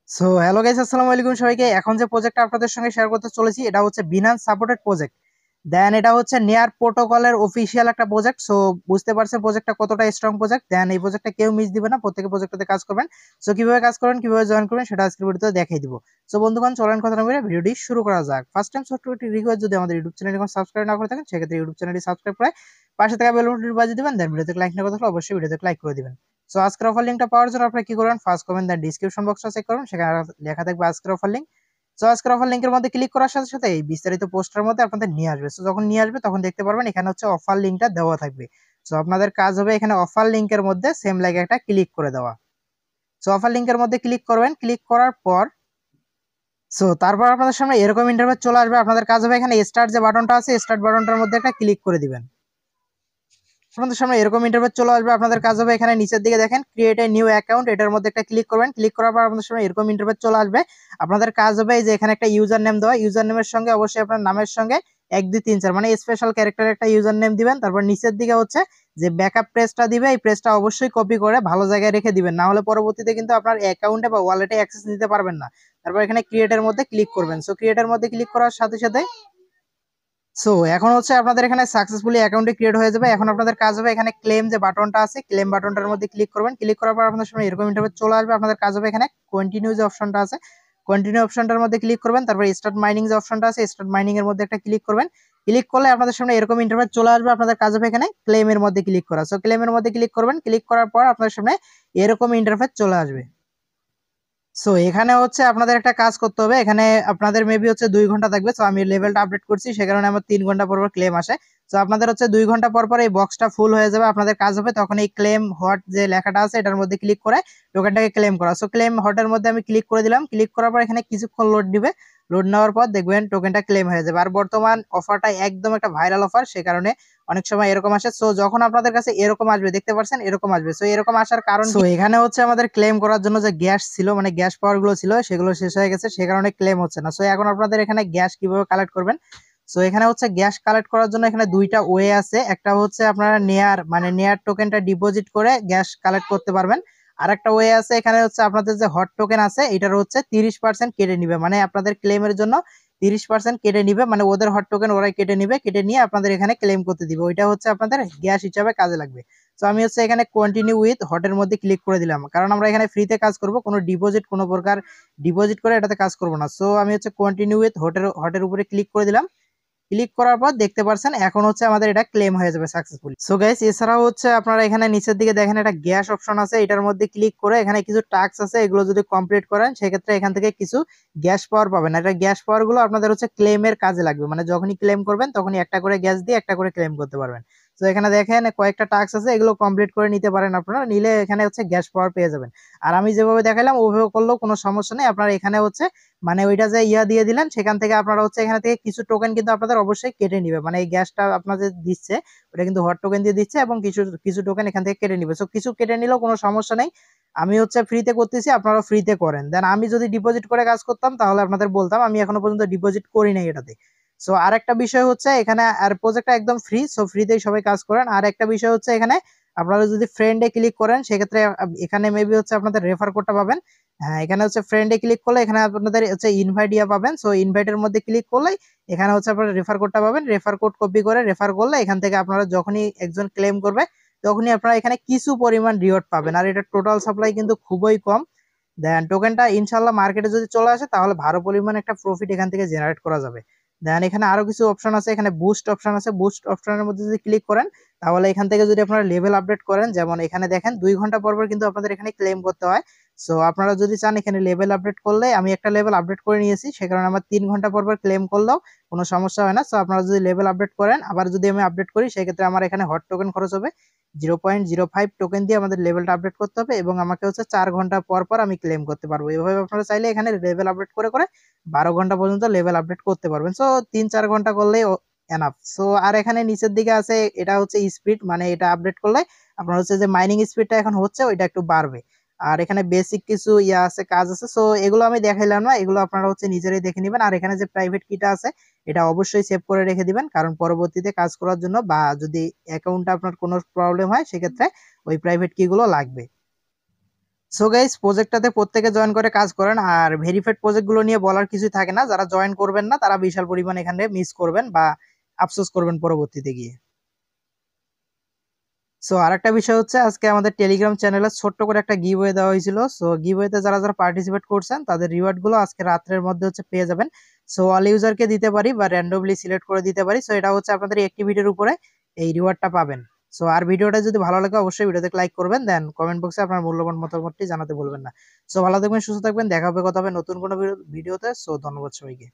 So hello guys, আসসালামু আলাইকুম সবাইকে। এখন যে প্রজেক্টটা আপনাদের সঙ্গে শেয়ার করতে চলেছি এটা হচ্ছে বিনান্স সাপোর্টেড প্রজেক্ট। দেন এটা হচ্ছে নেয়ার প্রোটোকলের অফিসিয়াল একটা প্রজেক্ট। সো বুঝতে পারছেন প্রজেক্টটা কতটা স্ট্রং প্রজেক্ট। দেন এই প্রজেক্টটা কেউ মিস দিবে না, প্রত্যেকে প্রজেক্টটাতে কাজ করবেন। সো কিভাবে কাজ করবেন, কিভাবে জয়েন করবেন সেটা আজকের ভিডিওতে দেখাই দিব। সো বন্ধুগণ, চলেন কথা না বলে ভিডিওটি শুরু করা যাক। ফার্স্ট টাইম ছোট্ট একটি রিকোয়েস্ট, যদি আমাদের ইউটিউব চ্যানেলটি এখন সাবস্ক্রাইব না করে থাকেন সেক্ষেত্রে ইউটিউব চ্যানেলটি সাবস্ক্রাইব করে পাশে থাকা বেল বাটনটি বাজিয়ে দিবেন। দেন ভিডিওতে লাইক না করে থাকলে অবশ্যই ভিডিওতে লাইক করে দিবেন। সো আজকের অফার লিঙ্কটা পাওয়ার জন্য আপনারা কি করবেন, ফার্স্ট কমেন্ট দেন ডিসক্রিপশন বক্সটা চেক করুন, সেখানে লেখা থাকবে আজকের অফার লিঙ্ক। সো আজকের অফার লিঙ্কের মধ্যে ক্লিক করার সাথে সাথে এই বিস্তারিত পোস্টের মধ্যে আপনাদের নিয়ে আসবে। সো যখন নিয়ে আসবে তখন দেখতে পারবেন এখানে হচ্ছে অফার লিঙ্কটা দেওয়া থাকবে। সো আপনাদের কাজ হবে এখানে অফার লিঙ্কের মধ্যে সেম লাইক একটা ক্লিক করে দেওয়া। সো অফার লিঙ্কের মধ্যে ক্লিক করবেন, ক্লিক করার পর তারপর আপনাদের সামনে এরকম ইন্টারফেস চলে আসবে। আপনাদের কাজ হবে এখানে স্টার্ট যে বাটনটা আছে, স্টার্ট বাটনটার মধ্যে একটা ক্লিক করে দিবেন। আপনাদের সামনে এরকম ইন্টারফেস চলে আসবে। আপনাদের কাজ হবে এখানে নিচের দিকে দেখেন ক্রিয়েট এ নিউ অ্যাকাউন্ট, এটার মধ্যে একটা ক্লিক করবেন। ক্লিক করার পর আপনাদের সামনে এরকম ইন্টারফেস চলে আসবে। আপনাদের কাজ হবে এই যে এখানে একটা ইউজার নেম দেওয়া, ইউজার নেমের সঙ্গে অবশ্যই আপনার নামের সঙ্গে 1 2 3 4 মানে স্পেশাল ক্যারেক্টার একটা ইউজার নেম দিবেন। তারপর নিচের দিকে হচ্ছে যে ব্যাকআপ পেজটা দিবে, এই পেজটা অবশ্যই কপি করে ভালো জায়গায় রেখে দিবেন, না হলে পরবর্তীতে কিন্তু আপনার অ্যাকাউন্টে বা ওয়ালেটে অ্যাক্সেস নিতে পারবেন না। তারপর এখানে ক্রিয়েটের মধ্যে ক্লিক করবেন। সো ক্রিয়েটের মধ্যে ক্লিক করার সাথে সাথে এখন হচ্ছে আপনাদের এখানে সাকসেসফুলি অ্যাকাউন্টে ক্রিয়েট হয়ে যাবে। এখন আপনাদের কাজ হবে এখানে ক্লেম যে বাটনটা আছে, ক্লেম বাটনটার মধ্যে ক্লিক করবেন। ক্লিক করার পর আপনাদের সামনে এরকম ইন্টারফেস চলে আসবে। আপনাদের কাজ হবে এখানে কন্টিনিউ যে অপশনটা আছে, কন্টিনিউ অপশনটার মধ্যে ক্লিক করবেন। তারপর স্টার্ট মাইনিং যে অপশনটা আছে, স্টার্ট মাইনিং এর মধ্যে একটা ক্লিক করবেন। ক্লিক করলে আপনাদের সামনে এরকম ইন্টারফেস চলে আসবে। আপনাদের কাজ হবে এখানে ক্লেমের মধ্যে ক্লিক করা। সো ক্লেমের মধ্যে ক্লিক করবেন। ক্লিক করার পর আপনাদের সামনে এরকম ইন্টারফেস চলে আসবে। এখানে হচ্ছে আপনাদের একটা কাজ করতে হবে। এখানে আপনাদের মেবি হচ্ছে 2 ঘন্টা থাকবে। আমি লেভেলটা আপডেট করছি, সে কারণে আমার 3 ঘন্টা পর পর ক্লেম আসে। আপনাদের হচ্ছে 2 ঘন্টা পর পর এই বক্সটা ফুল হয়ে যাবে। আপনাদের কাজ হবে তখন এই ক্লেম হট যে লেখাটা আছে এটার মধ্যে ক্লিক করে টোকেনটাকে ক্লেম করা। ক্লেম হটের মধ্যে আমি ক্লিক করে দিলাম। ক্লিক করার পর এখানে কিছুক্ষণ লোড দিবে। লোড নেওয়ার পর দেখবেন টোকেনটা ক্লেম হয়ে যাবে। আর বর্তমান অফারটা একদম একটা ভাইরাল অফার, সে কারণে অনেক সময় এরকম আসে। যখন আপনাদের কাছে এরকম আসবে, দেখতে পাচ্ছেন এরকম আসবে। এরকম আসার কারণ এখানে হচ্ছে আমাদের ক্লেম করার জন্য যে গ্যাস ছিল, মানে গ্যাস পাওয়ার গুলো ছিল সেগুলো শেষ হয়ে গেছে, সে কারণে ক্লেম হচ্ছে না। এখন আপনাদের এখানে গ্যাস কিভাবে কালেক্ট করবেন, এখানে হচ্ছে গ্যাস কালেক্ট করার জন্য এখানে দুইটা ওয়ে আছে। একটা হচ্ছে আপনারা নেয়ার টোকেনটা ডিপোজিট করে গ্যাস কালেক্ট করতে পারবেন। আর একটা ওয়ে আছে, এখানে হচ্ছে আপনাদের যে হট টোকেন আছে এটার হচ্ছে 30% কেটে নিবে, মানে আপনাদের ক্লেমের জন্য 30% কেটে নিবে, মানে ওদের হট টোকেন ওরাই কেটে নিবে, কেটে নিয়ে আপনাদের এখানে ক্লেম করতে দিবে। ওইটা হচ্ছে আপনাদের গ্যাস হিসাবে কাজে লাগবে। আমি হচ্ছে এখানে কন্টিনিউ উইথ হটের মধ্যে ক্লিক করে দিলাম, কারণ আমরা এখানে ফ্রিতে কাজ করব, কোনো প্রকার ডিপোজিট করে এটাতে কাজ করব না। আমি হচ্ছে কন্টিনিউ উইথ হটের উপরে ক্লিক করে দিলাম। ক্লিক করার পর দেখতে পাচ্ছেন এখন হচ্ছে আমাদের এটা ক্লেম হয়ে যাবে সাকসেসফুলি। গাইস, এছাড়াও হচ্ছে আপনারা এখানে নিচের দিকে দেখেন একটা গ্যাস অপশন আছে, এটার মধ্যে ক্লিক করে এখানে কিছু টাস্ক আছে, এগুলো যদি কমপ্লিট করেন সেক্ষেত্রে এখান থেকে কিছু গ্যাস পাওয়ার পাবেন। এটা গ্যাস পাওয়ার গুলো আপনাদের হচ্ছে ক্লেমের কাজে লাগবে, মানে যখনই ক্লেম করবেন তখনই একটা করে গ্যাস দিয়ে একটা করে ক্লেম করতে পারবেন। এখানে দেখেন কয়েকটা টাস্ক আছে, এগুলো কমপ্লিট করে নিতে পারেন আপনারা, নিলে এখানে হচ্ছে গ্যাস পাওয়ার পেয়ে যাবেন। আর আমি যেভাবে দেখালাম ওইভাবে করলেও কোনো সমস্যা নেই। আপনারা এখানে হচ্ছে মানে ওইটা যে দিয়ে দিলেন, সেখান থেকে আপনারা হচ্ছে এখান থেকে কিছু টোকেন কিন্তু আপনাদের অবশ্যই কেটে নিবে, মানে এই গ্যাসটা আপনাদের দিচ্ছে ওটা কিন্তু হট টোকেন দিয়ে দিচ্ছে, এবং কিছু কিছু টোকেন এখান থেকে কেটে নিবে। কিছু কেটে নিলেও কোনো সমস্যা নেই। আমি হচ্ছে ফ্রিতে করতেছি, আপনারা ফ্রিতে করেন। দেন আমি যদি ডিপোজিট করে কাজ করতাম তাহলে আপনাদের বলতাম, আমি এখনো পর্যন্ত ডিপোজিট করি নাই এটাতে। আর একটা বিষয় হচ্ছে এখানে, আর প্রজেক্টটা একদম ফ্রি, ফ্রিতেই সবাই কাজ করেন। আর একটা বিষয় হচ্ছে এখানে আপনারা যদি ফ্রেন্ডে ক্লিক করেন সেক্ষেত্রে এখানে মেবি হচ্ছে আপনাদের রেফার কোডটা পাবেন। হ্যাঁ, এখানে হচ্ছে ফ্রেন্ডে ক্লিক করলে এখানে আপনাদের হচ্ছে ইনভাইট পাবেন। ইনভাইটের মধ্যে ক্লিক করলে এখানে হচ্ছে আপনারা রেফার কোডটা পাবেন। রেফার কোড কপি করে রেফার করলে এখান থেকে আপনারা যখনই একজন ক্লেম করবে তখনই আপনারা এখানে কিছু পরিমাণ রিওয়ার্ড পাবেন। আর এটা টোটাল সাপ্লাই কিন্তু খুবই কম। দেন টোকেনটা ইনশাল্লাহ মার্কেটে যদি চলে আসে তাহলে ভালো পরিমাণ একটা প্রফিট এখান থেকে জেনারেট করা যাবে। দেন এখানে আরো কিছু অপশন আছে, এখানে বুস্ট অপশন আছে। বুস্ট অপশনের মধ্যে যদি ক্লিক করেন তাহলে এখান থেকে যদি আপনারা লেভেল আপডেট করেন, যেমন এখানে দেখেন 2 ঘন্টা পর পর কিন্তু আপনাদের এখানে ক্লেম করতে হয়। আপনারা যদি চান এখানে লেভেল আপডেট করলে, আমি একটা লেভেল আপডেট করে নিয়েছি, সে কারণে আমার 3 ঘন্টা পর পর ক্লেম করলেও কোনো সমস্যা হয় না। আপনারা যদি লেভেল আপডেট করেন, আবার যদি আমি আপডেট করি সেক্ষেত্রে আমার এখানে হট টোকেন খরচ হবে 0.05 টোকেন দিয়ে আমাদের লেভেলটা আপডেট করতে হবে, এবং আমাকে হচ্ছে 4 ঘন্টা পর পর আমি ক্লেম করতে পারবো। এভাবে আপনারা চাইলে এখানে লেভেল আপডেট করে করে 12 ঘন্টা পর্যন্ত লেভেল আপডেট করতে পারবেন। 3-4 ঘন্টা করলেই এনাফ। আর এখানে নিচের দিকে আছে, এটা হচ্ছে স্পিড, মানে এটা আপডেট করলে আপনার হচ্ছে যে মাইনিং স্পিডটা এখন হচ্ছে ওইটা একটু বাড়বে। আর এখানে বেসিক কিছু আছে, কাজ আছে। এগুলো আমি দেখাইলাম না, এগুলো আপনারা হচ্ছে নিজেরাই দেখে নেবেন। আর এখানে যে প্রাইভেট কিটা আছে এটা অবশ্যই সেভ করে রেখে দিবেন, কারণ পরবর্তীতে কাজ করার জন্য বা যদি অ্যাকাউন্টে আপনার কোনো প্রবলেম হয় সেক্ষেত্রে ওই প্রাইভেট কি গুলো লাগবে। সো গাইস, প্রজেক্টটাতে প্রত্যেকে জয়েন করে কাজ করেন, আর ভেরিফাইড প্রজেক্টগুলো নিয়ে বলার কিছুই থাকে না। যারা জয়েন করবেন না তারা বিশাল পরিমাণ এখানে মিস করবেন বা আফসোস করবেন পরবর্তীতে গিয়ে। সো আরেকটা বিষয় হচ্ছে, আজকে আমাদের টেলিগ্রাম চ্যানেলে ছোট্ট করে একটা গিভওয়ে দেওয়া হয়েছিল। সো গিভওয়েতে যারা যারা পার্টিসিপেট করছেন তাদের রিওয়ার্ড গুলো আজকে রাত্রের মধ্যে হচ্ছে পেয়ে যাবেন। সো অল ইউজারকে দিতে পারি বা র্যান্ডমলি সিলেক্ট করে দিতে পারি। সো এটা হচ্ছে আপনাদের অ্যাক্টিভিটির উপরে এই রিওয়ার্ডটা পাবেন। সো আর ভিডিওটা যদি ভালো লাগে অবশ্যই ভিডিওতে লাইক করবেন, দেন কমেন্ট বক্সে আপনার মূল্যবান মতামতটি জানাতে ভুলবেন না। সো ভালো থাকবেন, সুস্থ থাকবেন, দেখা হবে কথা হবে নতুন কোনো ভিডিওতে। সো ধন্যবাদ সবাইকে।